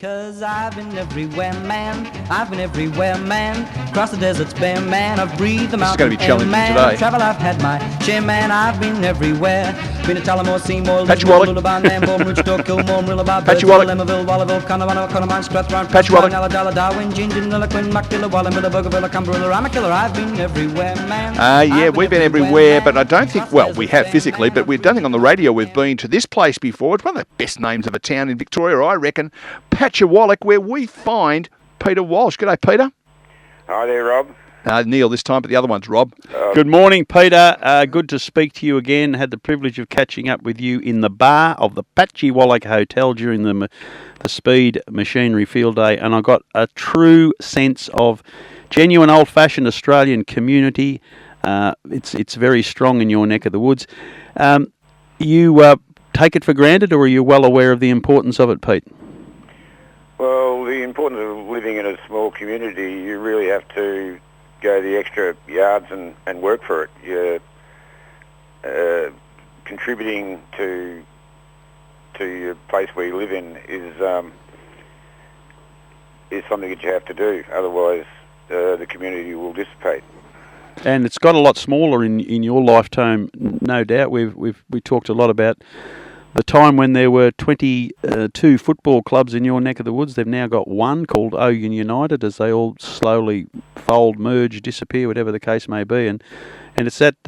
'Cause I've been everywhere, man. I've been everywhere, man. Across the deserts bare, man. I've breathed the mountain This is going to be challenging today. Travel, I've had my share, man. I've been everywhere. Been to Tullamore, Seymour, Patchewollock. Lullaby, Nambour, Rootstock, Kilmore, Marillabah, Patchewollock. Lemmerville, Wallaville, Connemara, Connemara, Strathround, Patchewollock. Alladala, Darwin, Gingin, Lilliquin, Muckdilla, Wallamilla, Buggerville, Cumberilla, I'm a killer. I've been everywhere, man. Yeah, we've been everywhere, but I don't think, well, we have physically, but we don't think on the radio we've been to this place before. It's one of the best names of a town in Victoria, I reckon. Patchewollock, where we find Peter Walch. G'day, Peter. Hi there, Rob. Neil this time, but the other one's Rob. Good morning, Peter. Good to speak to you again. Had the privilege of catching up with you in the bar of the Patchewollock Hotel during the Speed Machinery Field Day, and I got a true sense of genuine old-fashioned Australian community. It's very strong in your neck of the woods. You take it for granted, or are you well aware of the importance of it, Pete? Well, the importance of living in a small community, you really have to go the extra yards and work for it. You're contributing to your place where you live in is something that you have to do. Otherwise, the community will dissipate. And it's got a lot smaller in your lifetime, no doubt. We talked a lot about the time when there were 22 football clubs in your neck of the woods. They've now got one called Oyen United, as they all slowly fold, merge, disappear, whatever the case may be. And it's that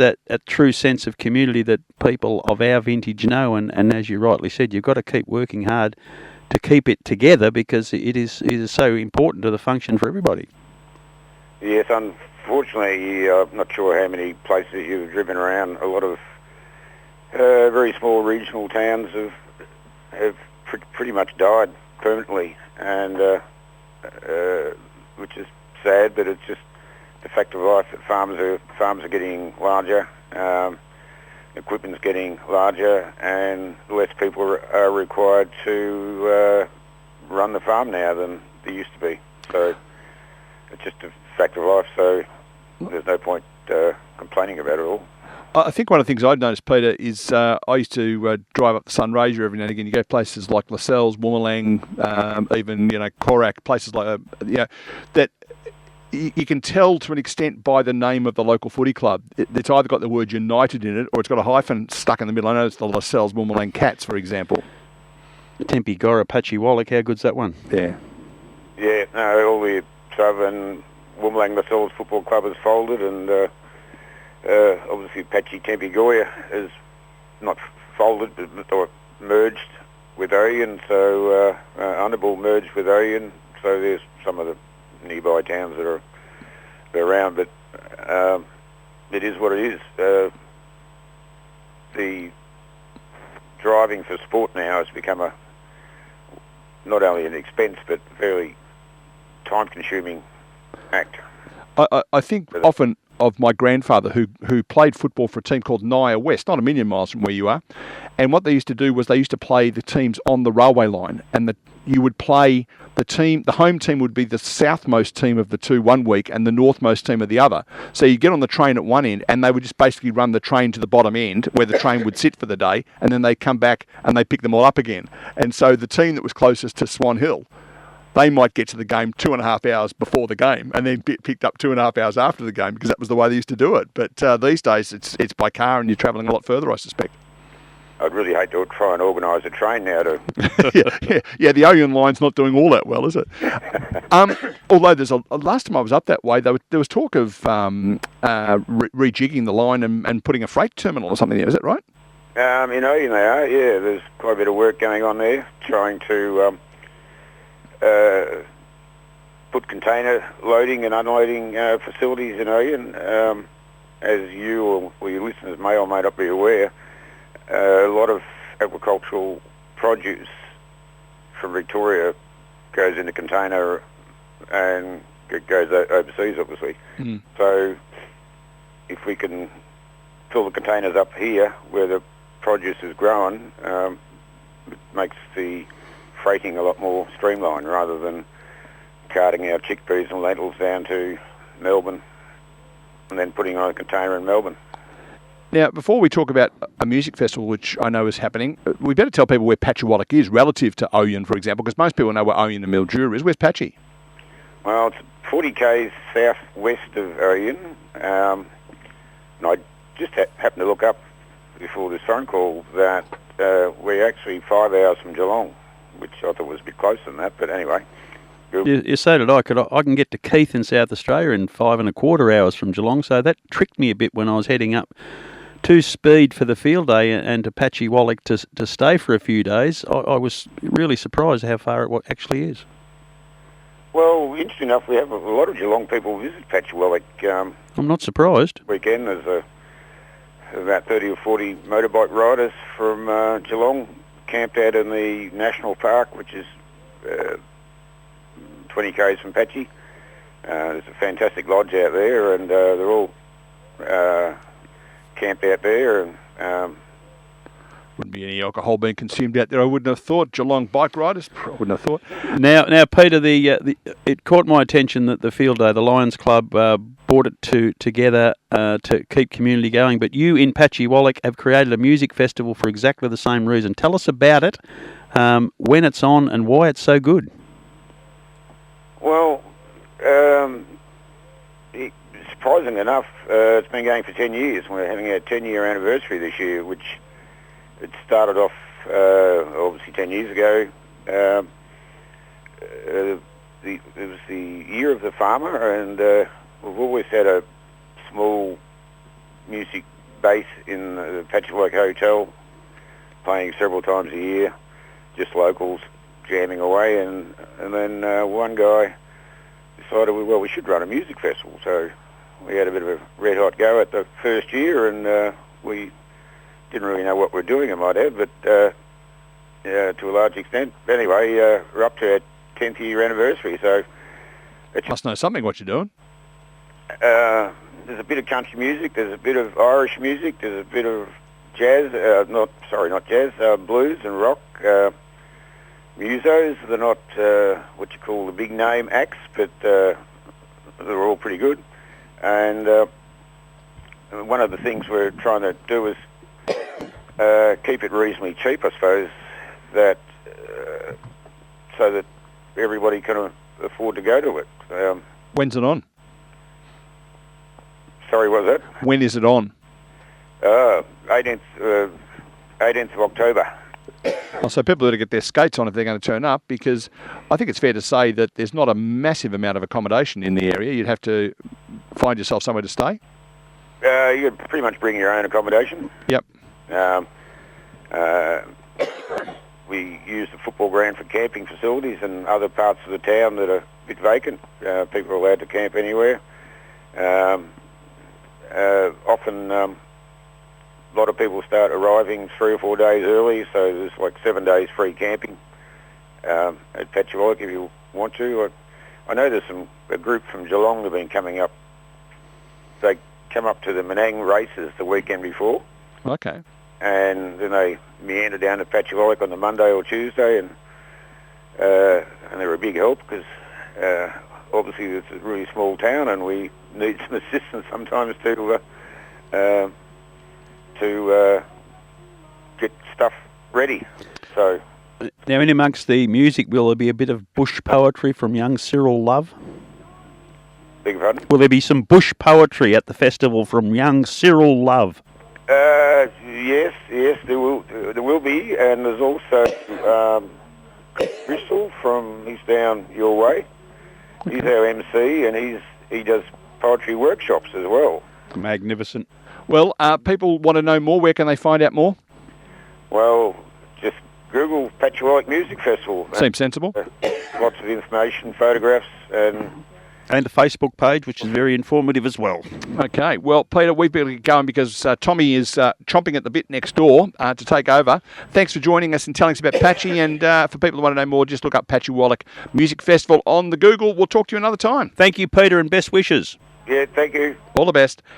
true sense of community that people of our vintage know. And as you rightly said, you've got to keep working hard to keep it together, because it is so important to the function for everybody. Yes, unfortunately, I'm not sure how many places you've driven around. A lot of very small regional towns have pretty much died permanently, and which is sad, but it's just the fact of life that farms are getting larger, equipment's getting larger, and less people are required to run the farm now than there used to be. So it's just a fact of life. So there's no point complaining about it all. I think one of the things I'd noticed, Peter, is I used to drive up the Sunraysia every now and again. You go places like Lascelles, Woomerlang, even Corac, places like that. You can tell to an extent by the name of the local footy club. It's either got the word United in it, or it's got a hyphen stuck in the middle. I know it's the Lascelles, Woomerlang Cats, for example. Tempe Gora, Patchewollock, how good's that one? Yeah. Yeah, no, all the Southern Woomerlang Lascelles Football Club has folded, and obviously Patchy Tempe Goya is not folded but merged with Oyen, so Underbull merged with Oyen, so there's some of the nearby towns that are around, but it is what it is. The driving for sport now has become not only an expense but very time-consuming act. I think often of my grandfather who played football for a team called Naya West, not a million miles from where you are. And what they used to do was they used to play the teams on the railway line, and you would play the home team would be the southmost team of the two one week and the northmost team of the other. So you get on the train at one end, and they would just basically run the train to the bottom end where the train would sit for the day, and then they come back and they pick them all up again. And so the team that was closest to Swan Hill, they might get to the game 2.5 hours before the game and then get picked up 2.5 hours after the game, because that was the way they used to do it. But these days it's by car, and you're travelling a lot further, I suspect. I'd really hate to try and organise a train now to... yeah, the Oyen line's not doing all that well, is it? Although last time I was up that way, there was talk of rejigging the line and putting a freight terminal or something there, is that right? In Oyen they are, yeah. There's quite a bit of work going on there, trying to... put container loading and unloading facilities in Oyen. As you or your listeners may or may not be aware, a lot of agricultural produce from Victoria goes in a container and it goes overseas, obviously. Mm. So if we can fill the containers up here where the produce is grown, it makes the freighting a lot more streamlined, rather than carting our chickpeas and lentils down to Melbourne and then putting on a container in Melbourne. Now, before we talk about a music festival, which I know is happening, we better tell people where Patchewollock is relative to Oyen, for example, because most people know where Oyen and Mildura is. Where's Patchy? Well, it's 40 k's south-west of Oyen. And I just happened to look up before this phone call that we're actually 5 hours from Geelong, which I thought was a bit closer than that, but anyway. Yeah, so did I. I can get to Keith in South Australia in 5.25 hours from Geelong, so that tricked me a bit when I was heading up to Speed for the field day and to Patchewollock to stay for a few days. I was really surprised how far it actually is. Well, interesting enough, we have a lot of Geelong people visit Patchewollock. I'm not surprised. Weekend, there's about 30 or 40 motorbike riders from Geelong camped out in the National Park, which is 20 k's from Patchy. There's a fantastic lodge out there, and they're all camped out there. And wouldn't be any alcohol being consumed out there, I wouldn't have thought. Geelong bike riders, I wouldn't have thought. Now, Peter, it caught my attention that the field day, the Lions Club, brought it together to keep community going. But you in Patchewollock have created a music festival for exactly the same reason. Tell us about it, when it's on, and why it's so good. Well, surprisingly enough, it's been going for 10 years. We're having a 10-year anniversary this year, which it started off obviously 10 years ago. It was the year of the farmer, and we've always had a small music base in the Patchewollock Hotel, playing several times a year, just locals jamming away, and then one guy decided, well, we should run a music festival. So we had a bit of a red-hot go at the first year, and we didn't really know what we were doing, I might add, but to a large extent. But anyway, we're up to our 10th year anniversary, so... Must know something what you're doing. There's a bit of country music, there's a bit of Irish music, there's a bit of jazz, not jazz, blues and rock, musos. They're not what you call the big name acts, but they're all pretty good. And one of the things we're trying to do is keep it reasonably cheap, I suppose, that so that everybody can afford to go to it. When's it on? Sorry, what was that? When is it on? 18th of October. Oh, so people ought to get their skates on if they're going to turn up, because I think it's fair to say that there's not a massive amount of accommodation in the area. You'd have to find yourself somewhere to stay. You could pretty much bring your own accommodation. Yep. We use the football ground for camping facilities, and other parts of the town that are a bit vacant. People are allowed to camp anywhere. Often a lot of people start arriving 3 or 4 days early, so there's like 7 days free camping at Patchewollock if you want to. I know there's a group from Geelong that have been coming up. They come up to the Menang races the weekend before. Okay. And then they meander down to Patchewollock on the Monday or Tuesday, and they're a big help because obviously it's a really small town, and we need some assistance sometimes to get stuff ready. So now, in amongst the music, will there be a bit of bush poetry from young Cyril Love? Beg your pardon? Will there be some bush poetry at the festival from young Cyril Love? Yes, there will be, and there's also Bristol he's down your way. Okay. He's our MC, and he does poetry workshops as well. Magnificent. Well, people want to know more. Where can they find out more? Well, just Google Patchewollock Music Festival. Seems sensible. Lots of information, photographs, and the Facebook page, which is very informative as well. Okay. Well, Peter, we've been going because Tommy is chomping at the bit next door to take over. Thanks for joining us and telling us about Patchy. And for people who want to know more, just look up Patchewollock Music Festival on the Google. We'll talk to you another time. Thank you, Peter, and best wishes. Yeah, thank you. All the best.